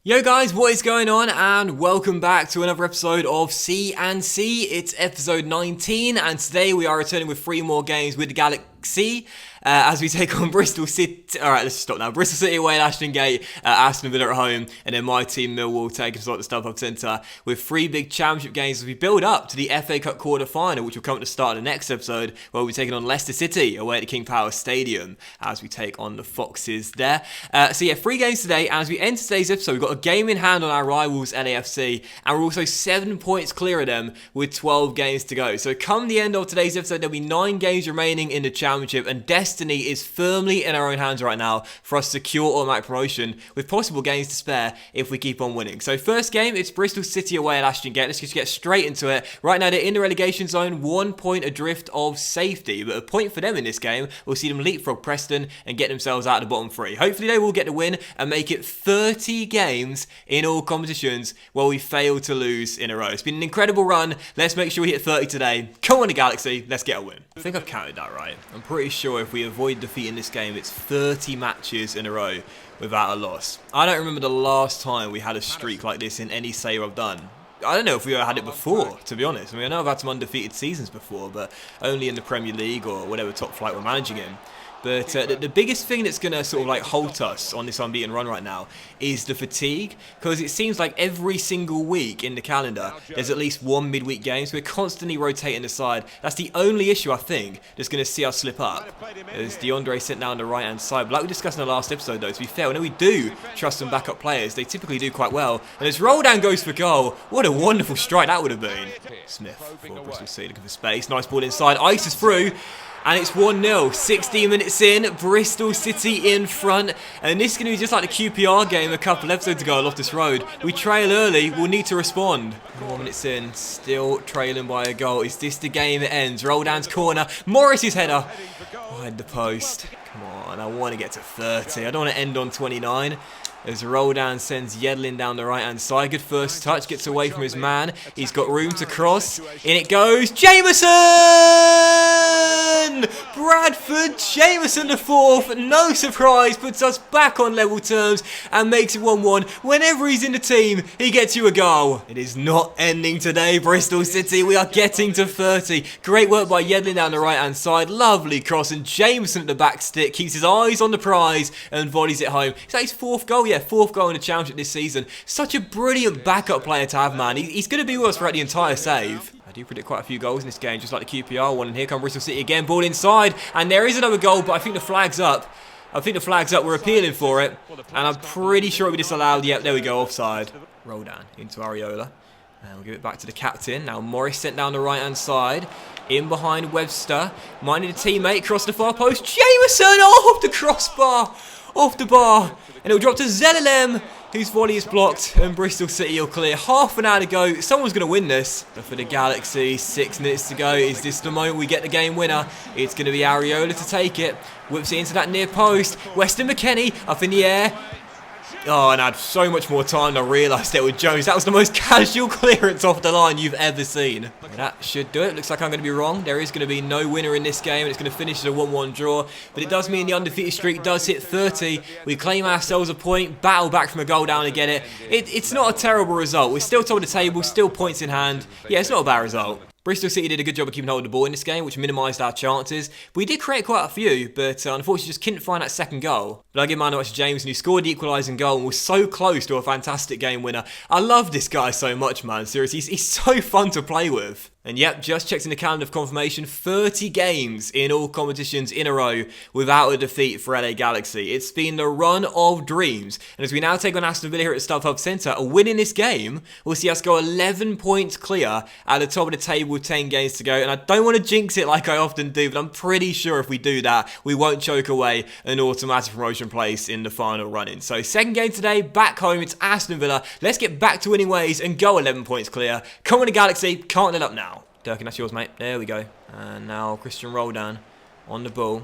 Yo guys, what is going on? And welcome back to another episode of C&C. It's episode 19 and today we are returning with 3 more games with the Galaxy as we take on Bristol City. Alright, let's stop now. Bristol City away at Ashton Gate, Aston Villa at home, and then my team Millwall taking us at the StubHub Centre with 3 big championship games as we build up to the FA Cup quarter-final, which will come at the start of the next episode where we'll be taking on Leicester City away at the King Power Stadium as we take on the Foxes there. So yeah, 3 games today. As we enter today's episode, we've got a game in hand on our rivals LAFC, and we're also 7 points clear of them with 12 games to go. So come the end of today's episode, there'll be 9 games remaining in the championship, and destiny is firmly in our own hands right now for us to secure automatic promotion with possible games to spare if we keep on winning. So first game, it's Bristol City away at Ashton Gate. Let's just get straight into it. Right now they're in the relegation zone, 1 point adrift of safety, but a point for them in this game will see them leapfrog Preston and get themselves out of the bottom 3. Hopefully they will get the win and make it 30 games in all competitions where we failed to lose in a row. It's been an incredible run. Let's make sure we hit 30 today. Come on, the Galaxy. Let's get a win. I think I've counted that right. I'm pretty sure if we avoid defeat in this game, it's 30 matches in a row without a loss. I don't remember the last time we had a streak like this in any save I've done. I don't know if we ever had it before, to be honest. I mean, I know I've had some undefeated seasons before, but only in the Premier League or whatever top flight we're managing in. But the biggest thing that's going to sort of like halt us on this unbeaten run right now is the fatigue, because it seems like every single week in the calendar there's at least 1 midweek game, so we're constantly rotating the side. That's the only issue I think that's going to see us slip up. As DeAndre sent down the right hand side, but like we discussed in the last episode though, to be fair, whenever we do trust some backup players, they typically do quite well. And as Roldan goes for goal, what a wonderful strike that would have been. Smith for Bristol City looking for space, nice ball inside, ices through. And it's 1-0, 16 minutes in, Bristol City in front. And this is going to be just like the QPR game a couple episodes ago at Loftus Road. We trail early, we'll need to respond. 4 minutes in, still trailing by a goal. Is this the game it ends? Roldan's corner, Morris's header. Behind the post. Come on, I want to get to 30. I don't want to end on 29. As Roldan sends Yedlin down the right-hand side. Good first touch, gets away from his man. He's got room to cross. In it goes, Jameson! Bradford Jameson the 4th, no surprise, puts us back on level terms and makes it 1-1. Whenever he's in the team, he gets you a goal. It is not ending today, Bristol City. We are getting to 30. Great work by Yedlin down the right-hand side. Lovely cross, and Jameson at the back stick keeps his eyes on the prize and volleys it home. Is that his 4th goal? Yeah, 4th goal in the championship this season. Such a brilliant backup player to have, man. He's going to be with us throughout the entire save. I do predict quite a few goals in this game, just like the QPR one. And here come Bristol City again, ball inside. And there is another goal, but I think the flag's up. We're appealing for it. And I'm pretty sure we disallowed. Yep, there we go, offside. Roldan into Areola. And we'll give it back to the captain. Now Morris sent down the right-hand side. In behind Webster. Minded a teammate, cross the far post. Jameson off the crossbar. Off the bar. And it'll drop to Zelalem, whose volley is blocked, and Bristol City will clear. Half an hour to go. Someone's going to win this. But for the Galaxy, 6 minutes to go. Is this the moment we get the game winner? It's going to be Areola to take it. Whips it into that near post. Weston McKennie up in the air. Oh, and I had so much more time than I realised there with Jones. That was the most casual clearance off the line you've ever seen. And that should do it. Looks like I'm going to be wrong. There is going to be no winner in this game, and it's going to finish as a 1-1 draw. But it does mean the undefeated streak does hit 30. We claim ourselves a point, battle back from a goal down to get it. It's not a terrible result. We're still top of the table, still points in hand. Yeah, it's not a bad result. Bristol City did a good job of keeping hold of the ball in this game, which minimised our chances. We did create quite a few, but unfortunately just couldn't find that second goal. But I give man to Jameson, who scored the equalising goal and was so close to a fantastic game winner. I love this guy so much, man. Seriously, he's so fun to play with. And yep, just checked in the calendar of confirmation, 30 games in all competitions in a row without a defeat for LA Galaxy. It's been the run of dreams. And as we now take on Aston Villa here at StubHub Centre, a win in this game will see us go 11 points clear at the top of the table with 10 games to go. And I don't want to jinx it like I often do, but I'm pretty sure if we do that, we won't choke away an automatic promotion place in the final run-in. So second game today, back home, it's Aston Villa. Let's get back to winning ways and go 11 points clear. Come on, the Galaxy, can't let up now. Durkin, that's yours, mate. There we go. And now Christian Roldan on the ball,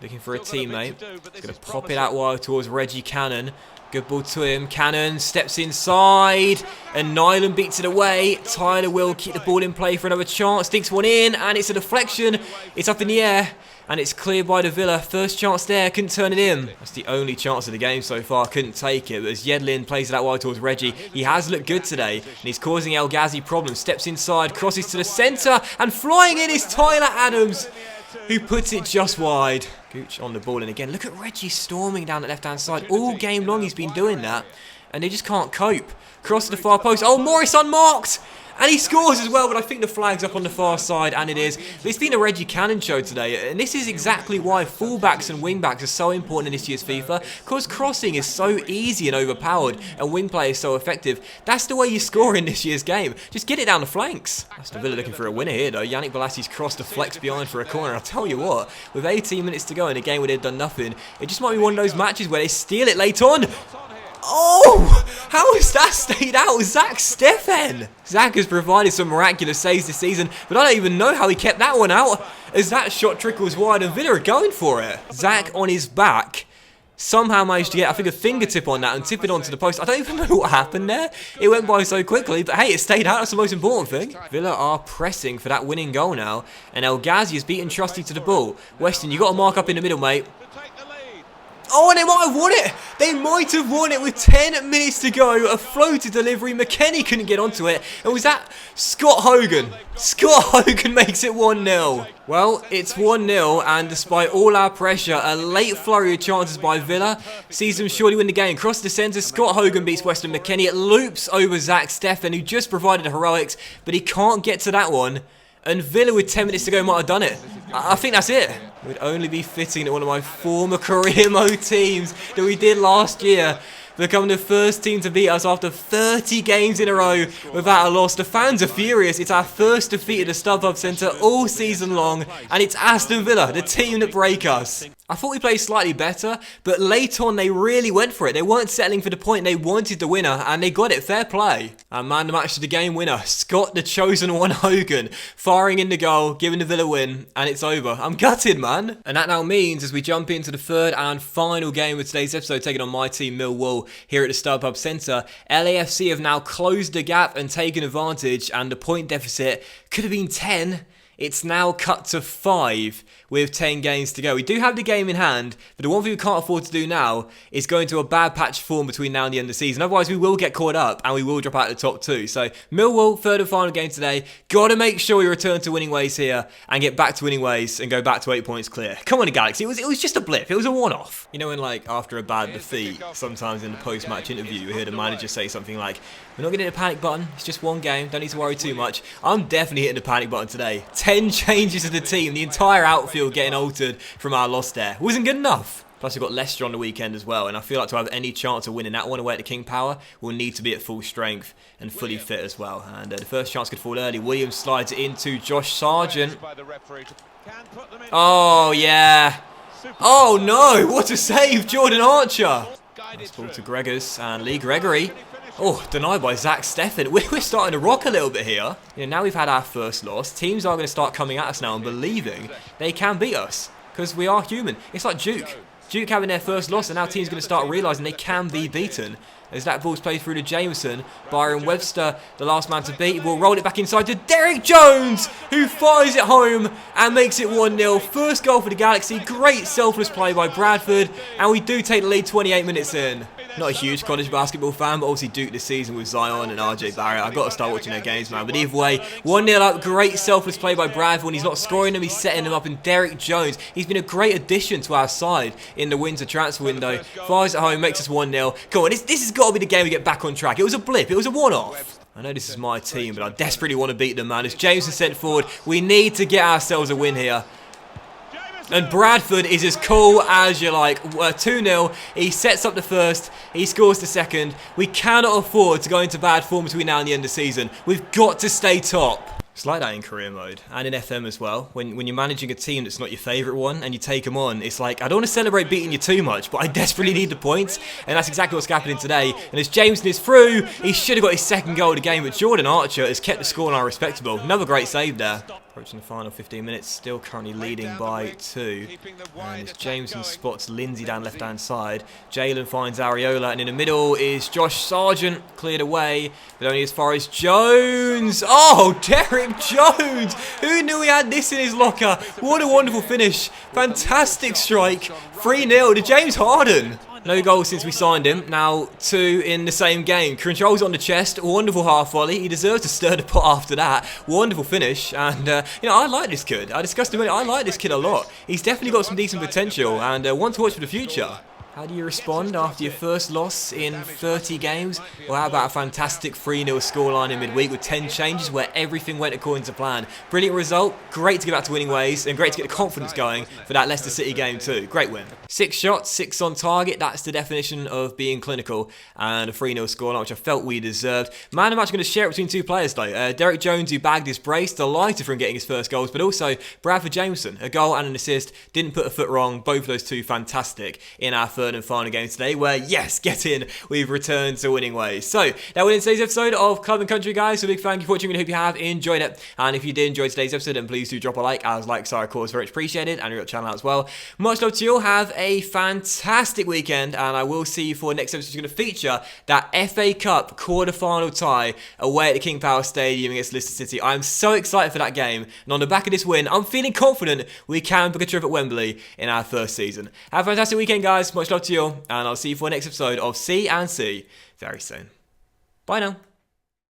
looking for a teammate. He's going to pop it out wide towards Reggie Cannon. Good ball to him. Cannon steps inside. And Nyland beats it away. Tyler will keep the ball in play for another chance. Dinks one in. And it's a deflection. It's up in the air. And it's cleared by the Villa. First chance there. Couldn't turn it in. That's the only chance of the game so far. Couldn't take it. But as Yedlin plays it out wide towards Reggie, he has looked good today. And he's causing El Ghazi problems. Steps inside. Crosses to the centre. And flying in is Tyler Adams, who puts it just wide. Gooch on the ball, and again, look at Reggie storming down the left-hand side. All game long he's been doing that, and they just can't cope. Cross to the far post. Oh, Morris unmarked! And he scores as well, but I think the flag's up on the far side, and it is. But it's been a Reggie Cannon show today, and this is exactly why fullbacks and wingbacks are so important in this year's FIFA, because crossing is so easy and overpowered, and wing play is so effective. That's the way you score in this year's game. Just get it down the flanks. Aston Villa looking for a winner here, though. Yannick Bolassi's cross deflects behind for a corner. I'll tell you what, with 18 minutes to go in a game where they've done nothing, it just might be one of those matches where they steal it late on. Oh! How has that stayed out? Zach Steffen! Zach has provided some miraculous saves this season, but I don't even know how he kept that one out, as that shot trickles wide and Villa are going for it. Zach on his back somehow managed to get, I think, a fingertip on that and tip it onto the post. I don't even know what happened there. It went by so quickly, but hey, it stayed out. That's the most important thing. Villa are pressing for that winning goal now, and El Ghazi has beaten Trusty to the ball. Weston, you got to mark up in the middle, mate. Oh, and they might have won it. They might have won it with 10 minutes to go. A floated delivery. McKennie couldn't get onto it. And was that Scott Hogan? Scott Hogan makes it 1-0. Well, it's 1-0, and despite all our pressure, a late flurry of chances by Villa sees them surely win the game. Cross the centre, Scott Hogan beats Weston McKennie. It loops over Zach Steffen, who just provided the heroics, but he can't get to that one. And Villa with 10 minutes to go might have done it. I think that's it. It would only be fitting that one of my former career mode teams that we did last year become the first team to beat us after 30 games in a row without a loss. The fans are furious. It's our first defeat at the StubHub Centre all season long, and it's Aston Villa, the team that break us. I thought we played slightly better, but late on they really went for it. They weren't settling for the point. They wanted the winner, and they got it. Fair play. And man, the match to the game winner, Scott the Chosen One Hogan, firing in the goal, giving the Villa win, and it's over. I'm gutted, man. And that now means, as we jump into the third and final game of today's episode, taking on my team, Millwall, here at the StubHub Centre, LAFC have now closed the gap and taken advantage, and the point deficit could have been 10. It's now cut to 5 with 10 games to go. We do have the game in hand, but the one thing we can't afford to do now is go into a bad patch of form between now and the end of the season. Otherwise, we will get caught up and we will drop out of the top 2. So, Millwall, third and final game today. Got to make sure we return to winning ways here and get back to winning ways and go back to 8 points clear. Come on, Galaxy. It was just a blip. It was a one-off. You know when, like, after a bad defeat, sometimes in the post-match interview, you hear the manager say something like, "We're not going to hit the panic button. It's just one game. Don't need to worry too much." I'm definitely hitting the panic button today. 10 changes of the team. The entire outfield getting altered from our loss there. Wasn't good enough. Plus, we've got Leicester on the weekend as well, and I feel like to have any chance of winning that one away at the King Power, we'll need to be at full strength and fully fit as well. And the first chance could fall early. Williams slides it into Josh Sargent. Oh, yeah. Oh, no. What a save, Jordan Archer. Nice ball to Gregors and Lee Gregory. Oh, denied by Zach Steffen. We're starting to rock a little bit here. You know, now we've had our first loss. Teams are going to start coming at us now and believing they can beat us because we are human. It's like Duke. Duke having their first loss, and now teams are going to start realising they can be beaten. As that ball's played through to Jameson, Byron Webster, the last man to beat, will roll it back inside to Derek Jones, who fires it home and makes it 1-0. First goal for the Galaxy. Great selfless play by Bradford, and we do take the lead 28 minutes in. Not a huge college basketball fan, but obviously Duke this season with Zion and RJ Barrett. I've got to start watching their games, man. But either way, 1-0 up. Great selfless play by Bradford. When he's not scoring them, he's setting them up. And Derek Jones, he's been a great addition to our side in the winter transfer window. Fires at home, makes us 1-0. Come on, this has got to be the game we get back on track. It was a blip. It was a one-off. I know this is my team, but I desperately want to beat them, man. As Jameson sent forward, we need to get ourselves a win here. And Bradford is as cool as you like. 2-0. He sets up the first. He scores the second. We cannot afford to go into bad form between now and the end of the season. We've got to stay top. It's like that in career mode and in FM as well. When you're managing a team that's not your favourite one and you take them on, it's like, I don't want to celebrate beating you too much, but I desperately need the points. And that's exactly what's happening today. And as Jameson is through, he should have got his second goal of the game, but Jordan Archer has kept the scoreline respectable. Another great save there. Approaching the final 15 minutes, still currently leading by 2. And as Jameson spots Lindsay down left-hand side, Jalen finds Areola, and in the middle is Josh Sargent, cleared away, but only as far as Jones. Oh, Derek Jones! Who knew he had this in his locker? What a wonderful finish. Fantastic strike. 3-0 to James Harden. No goals since we signed him. Now 2 in the same game. Controls on the chest. Wonderful half volley. He deserves to stir the pot after that. Wonderful finish. And, I like this kid. I discussed him earlier. I like this kid a lot. He's definitely got some decent potential and one to watch for the future. How do you respond after your first loss in 30 games? Well, how about a fantastic 3-0 scoreline in midweek with 10 changes where everything went according to plan? Brilliant result, great to get back to winning ways, and great to get the confidence going for that Leicester City game too. Great win. 6 shots, 6 on target, that's the definition of being clinical, and a 3-0 scoreline, which I felt we deserved. Man, I'm actually going to share it between 2 players though. Derek Jones, who bagged his brace, delighted for him getting his first goals, but also Bradford Jameson, a goal and an assist, didn't put a foot wrong, both of those 2 fantastic in our third and final game today, where yes, get in, we've returned to winning ways. So that will end today's episode of Club and Country, guys. So big thank you for watching, and I hope you have enjoyed it. And if you did enjoy today's episode, then please do drop a like, as likes are of course very much appreciated, and your channel out as well. Much love to you all. Have a fantastic weekend, and I will see you for next episode, which is going to feature that FA Cup quarter-final tie away at the King Power Stadium against Leicester City. I'm so excited for that game, and on the back of this win, I'm feeling confident we can book a trip at Wembley in our first season. Have a fantastic weekend, guys. Much love to you all, and I'll see you for the next episode of C and C very soon. Bye now.